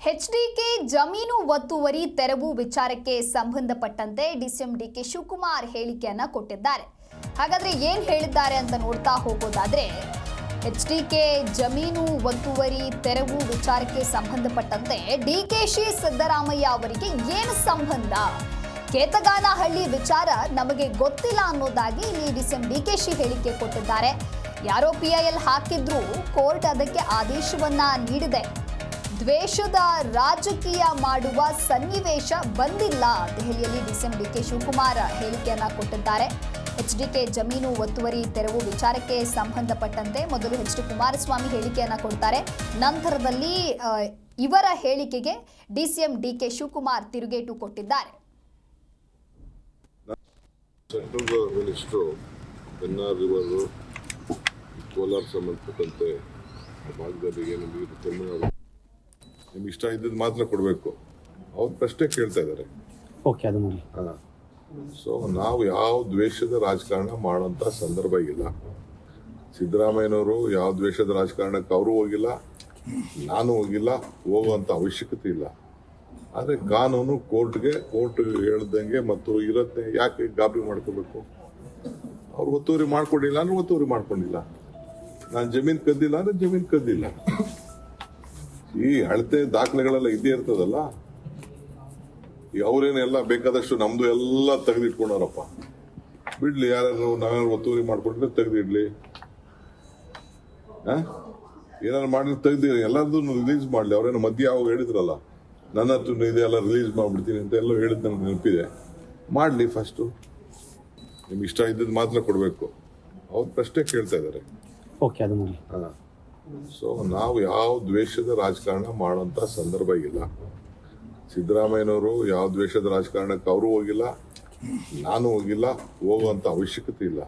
HDK ಜಮೀನು ಒತ್ತುವರಿ ತೆರವು ವಿಚಾರಕ್ಕೆ ಸಂಬಂಧಪಟ್ಟಂತೆ ಡಿಸಿಎಂ ಡಿಕೆ ಶಿವಕುಮಾರ್ ಹೇಳಿಕೆಯನ್ನ ಕೊಟ್ಟಿದ್ದಾರೆ. ಹಾಗಾದ್ರೆ ಏನ್ ಹೇಳಿದ್ದಾರೆ ಅಂತ ನೋಡ್ತಾ ಹೋಗೋದಾದ್ರೆ, ಎಚ್ಡಿಕೆ ಜಮೀನು ಒತ್ತುವರಿ ತೆರವು ವಿಚಾರಕ್ಕೆ ಸಂಬಂಧಪಟ್ಟಂತೆ ಡಿಕೆಶಿ ಸಿದ್ದರಾಮಯ್ಯ ಅವರಿಗೆ ಏನು ಸಂಬಂಧ? ಕೇತಗಾನಹಳ್ಳಿ ವಿಚಾರ ನಮಗೆ ಗೊತ್ತಿಲ್ಲ ಅನ್ನೋದಾಗಿ ಇಲ್ಲಿ ಡಿಸಿಎಂ ಡಿಕೆಶಿ ಹೇಳಿಕೆ ಕೊಟ್ಟಿದ್ದಾರೆ. ಯಾರೋ ಪಿಐಎಲ್ ಹಾಕಿದ್ರು ಕೋರ್ಟ್ ಅದಕ್ಕೆ ಆದೇಶವನ್ನ ನೀಡಿದೆ. ದ್ವೇಷದ ರಾಜಕೀಯ ಮಾಡುವ ಸನ್ನಿವೇಶ ಬಂದಿಲ್ಲ. ದೆಹಲಿಯಲ್ಲಿ ಡಿಸಿಎಂ ಡಿಕೆ ಶಿವಕುಮಾರ್ ಹೇಳಿಕೆಯನ್ನ ಕೊಟ್ಟಿದ್ದಾರೆ. ಎಚ್ಡಿಕೆ ಜಮೀನು ಒತ್ತುವರಿ ತೆರವು ವಿಚಾರಕ್ಕೆ ಸಂಬಂಧಪಟ್ಟಂತೆ ಮೊದಲು ಎಚ್ ಡಿ ಕುಮಾರಸ್ವಾಮಿ ಹೇಳಿಕೆಯನ್ನ ಕೊಡ್ತಾರೆ. ನಂತರದಲ್ಲಿ ಇವರ ಹೇಳಿಕೆಗೆ ಡಿಸಿಎಂ ಡಿಕೆ ಶಿವಕುಮಾರ್ ತಿರುಗೇಟು ಕೊಟ್ಟಿದ್ದಾರೆ. ಸೆಂಟ್ರಲ್ ಮಿನಿಸ್ಟ್ರು ಎನ್ಆರ್ ರಿವರು ಕೋಲಾರ ಸಂಬಂಧಪಟ್ಟಂತೆ ಭಾಗದಲ್ಲಿ ಏನು ತಮಿಳುನಾಡು ನಿಮ್ಗೆ ಇಷ್ಟ ಇದ್ದದ್ದು ಮಾತ್ರ ಕೊಡಬೇಕು ಅವ್ರು ಪ್ರಶ್ನೆ ಕೇಳ್ತಾ ಇದ್ದಾರೆ. ಸೊ ನಾವು ಯಾವ ದ್ವೇಷದ ರಾಜಕಾರಣ ಮಾಡೋಂಥ ಸಂದರ್ಭ ಇಲ್ಲ. ಸಿದ್ದರಾಮಯ್ಯನವರು ಯಾವ ದ್ವೇಷದ ರಾಜಕಾರಣಕ್ಕೆ ಅವರು ಹೋಗಿಲ್ಲ, ನಾನು ಹೋಗಿಲ್ಲ, ಹೋಗುವಂಥ ಅವಶ್ಯಕತೆ ಇಲ್ಲ. ಆದರೆ ಕಾನೂನು ಕೋರ್ಟ್ ಹೇಳ್ದಂಗೆ ಮತ್ತು ಇರತ್ತೆ. ಯಾಕೆ ಗಾಬರಿ ಮಾಡ್ಕೋಬೇಕು? ಅವ್ರು ಒತ್ತುವರಿ ಮಾಡ್ಕೊಂಡಿಲ್ಲ ಅಂದ್ರೆ ಒತ್ತುವರಿ ಮಾಡ್ಕೊಂಡಿಲ್ಲ. ನಾನು ಜಮೀನು ಕದ್ದಿಲ್ಲ ಅಂದ್ರೆ ಜಮೀನು ಕದ್ದಿಲ್ಲ. ಈ ಅಳತೆ ದಾಖಲೆಗಳೆಲ್ಲ ಇದ್ದೇ ಇರ್ತದಲ್ಲ. ಅವ್ರೇನೆಲ್ಲ ಬೇಕಾದಷ್ಟು ನಮ್ದು ಎಲ್ಲ ತೆಗೆದಿಟ್ಕೊಂಡಾರಪ್ಪ. ಬಿಡ್ಲಿ, ಯಾರು ನಾವೇನಾದ್ರು ಒತ್ತುವರಿ ಮಾಡ್ಕೊಂಡಿದ್ರೆ ತೆಗೆದಿಡ್ಲಿ, ಏನಾದ್ರು ಮಾಡಿದ್ರೆ ತೆಗ್ದಿ ಎಲ್ಲರದ್ದು ರಿಲೀಸ್ ಮಾಡ್ಲಿ. ಅವ್ರೇನು ಮಧ್ಯ ಯಾವ ಹೇಳಿದ್ರಲ್ಲ, ನನ್ನ ಹತ್ರ ಇದೆಲ್ಲ ರಿಲೀಸ್ ಮಾಡ್ಬಿಡ್ತೀನಿ ಅಂತ ಎಲ್ಲ ಹೇಳಿದ್ ನನಗೆ ನೆನಪಿದೆ. ಮಾಡ್ಲಿ, ಫಸ್ಟು ನಿಮ್ಗೆ ಇಷ್ಟ ಇದ್ದದ್ದು ಮಾತ್ರ ಕೊಡಬೇಕು ಅವ್ರು ಪ್ರಶ್ನೆ ಕೇಳ್ತಾ ಇದ್ದಾರೆ. ಸೊ ನಾವು ಯಾವ ದ್ವೇಷದ ರಾಜಕಾರಣ ಮಾಡೋಂಥ ಸಂದರ್ಭ ಇಲ್ಲ. ಸಿದ್ದರಾಮಯ್ಯನವರು ಯಾವ ದ್ವೇಷದ ರಾಜಕಾರಣಕ್ಕೆ ಅವರು ಹೋಗಿಲ್ಲ, ನಾನು ಹೋಗಿಲ್ಲ, ಹೋಗುವಂಥ ಅವಶ್ಯಕತೆ ಇಲ್ಲ.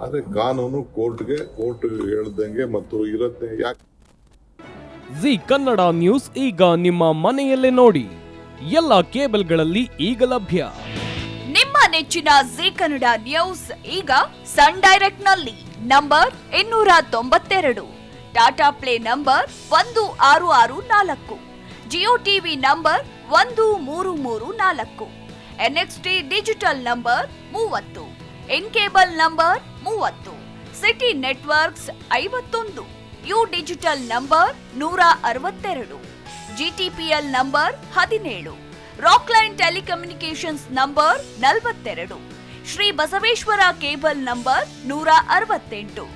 ಆದರೆ ಕಾನೂನು ಕೋರ್ಟ್ ಹೇಳ್ದಂಗೆ ಮತ್ತು ಇರತ್ತೆ. ಯಾಕೆ ಜಿ ಕನ್ನಡ ನ್ಯೂಸ್ ಈಗ ನಿಮ್ಮ ಮನೆಯಲ್ಲೇ ನೋಡಿ. ಎಲ್ಲ ಕೇಬಲ್ಗಳಲ್ಲಿ ಈಗ ಲಭ್ಯ. ನಿಮ್ಮ ನೆಚ್ಚಿನ ಜಿ ಕನ್ನಡ ನ್ಯೂಸ್ ಈಗ ಸನ್ ಡೈರೆಕ್ಟ್ ನಲ್ಲಿ number 292, Tata Play number 1664, Jio TV number 1334, NXT digital number 30, in cable number 30, city networks 51, U digital number 162, GTPL number 17, Rockline telecommunications number 42, Shri Basaveshwara cable number 168,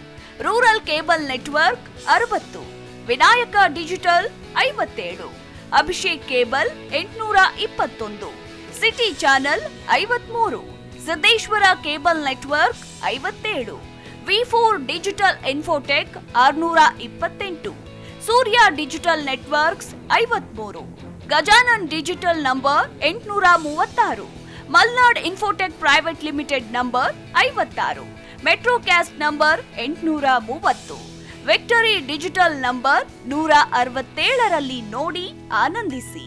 rural cable network 60, Vinayaka digital 57, Abhishek cable 821, city channel 53, Siddeshwara cable network 57, ವಿ4 digital infotech 628, Surya digital networks 53, Gajanan digital number 836, Malnad infotech private limited number 56, Metrocast number 830, victory digital number 167ರಲ್ಲಿ ನೋಡಿ ಆನಂದಿಸಿ.